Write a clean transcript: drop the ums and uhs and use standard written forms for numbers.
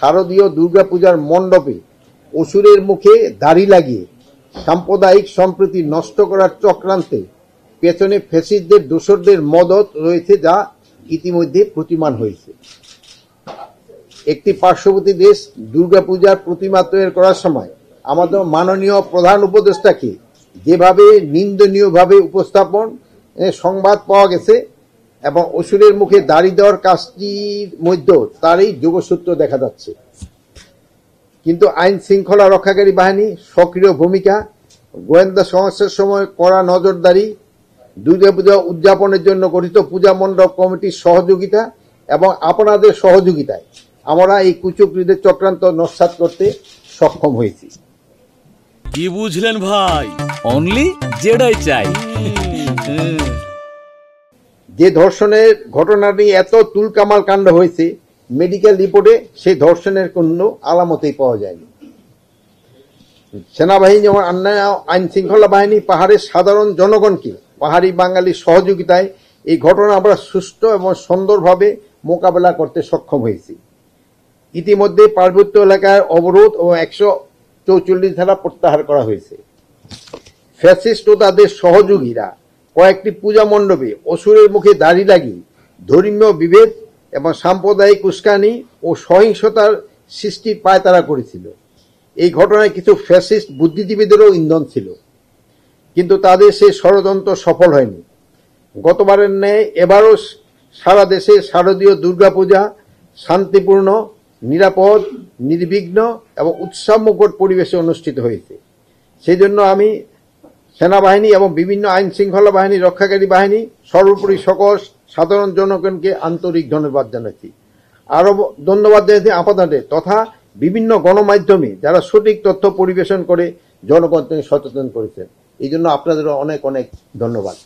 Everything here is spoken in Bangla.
শারদীয় দুর্গাপূজার মণ্ডপে অসুরের মুখে দাড়ি লাগিয়ে সাম্প্রদায়িক সম্প্রীতি নষ্ট করার চক্রান্তে পেছনে ফ্যাসিস্টদের দোসরদের মদত রয়েছে, যা ইতিমধ্যে প্রতিমান হয়েছে। একটি পার্শ্ববর্তী দেশ দুর্গাপূজার প্রতিমা তৈরি করার সময় আমাদের মাননীয় প্রধান উপদেষ্টাকে যেভাবে নিন্দনীয়ভাবে উপস্থাপন সংবাদ পাওয়া গেছে এবং অসুরের মুখে দাড়ি দেওয়ার কাজটির মধ্যেও তারই যোগসূত্র দেখা যাচ্ছে। কিন্তু আইন শৃঙ্খলা রক্ষাকারী বাহিনী সক্রিয় ভূমিকা, গোয়েন্দা সংস্থার সময় কড়া নজরদারি, দুর্গাপূজা উদযাপনের জন্য গঠিত পূজা মণ্ডপ কমিটির সহযোগিতা এবং আপনাদের সহযোগিতায় আমরা এই কুচক্রীদের চক্রান্ত নস্যাৎ করতে সক্ষম হয়েছি। কি বুঝলেন ভাই? অনলি যেটাই চাই। যে ধর্ষণের ঘটনাটি এত তুলকামাল কাণ্ড হয়েছে, মেডিকেল রিপোর্টে সেই ধর্ষণের কোনো আলামতেই পাওয়া যায়নি। সেনাবাহিনী যেমন অন্যান্য আইন শৃঙ্খলা বাহিনী পাহাড়ের সাধারণ জনগণকে পাহাড়ি বাঙালির সহযোগিতায় এই ঘটনা আমরা সুষ্ঠু এবং সুন্দরভাবে মোকাবেলা করতে সক্ষম হয়েছি। ইতিমধ্যে পার্বত্য এলাকার অবরোধ ও 144 ধারা প্রত্যাহার করা হয়েছে। ফ্যাসিস্ট ও তাদের সহযোগীরা কয়েকটি পূজা মণ্ডপে অসুরের মুখে দাড়ি লাগিয়ে ধর্মীয় বিভেদ এবং সাম্প্রদায়িক উস্কানি ও সহিংসতার সৃষ্টির পায়তারা করেছিল। এই ঘটনায় কিছু ফ্যাসিস্ট বুদ্ধিজীবীদেরও ইন্ধন ছিল, কিন্তু তাদের সেই ষড়যন্ত্র সফল হয়নি। গতবারের ন্যায় এবারও সারা দেশে শারদীয় দুর্গাপূজা শান্তিপূর্ণ, নিরাপদ, নির্বিঘ্ন এবং উৎসবমুখর পরিবেশে অনুষ্ঠিত হয়েছে। সেই জন্য আমি সেনাবাহিনী এবং বিভিন্ন আইন শৃঙ্খলা বাহিনী, রক্ষাকারী বাহিনী, সর্বোপরি সকল সাধারণ জনগণকে আন্তরিক ধন্যবাদ জানাচ্ছি। আরও ধন্যবাদ জানাচ্ছি আপনাদের তথা বিভিন্ন গণমাধ্যমে যারা সঠিক তথ্য পরিবেশন করে জনগণকে সচেতন করেছেন। এই জন্য আপনাদেরও অনেক অনেক ধন্যবাদ।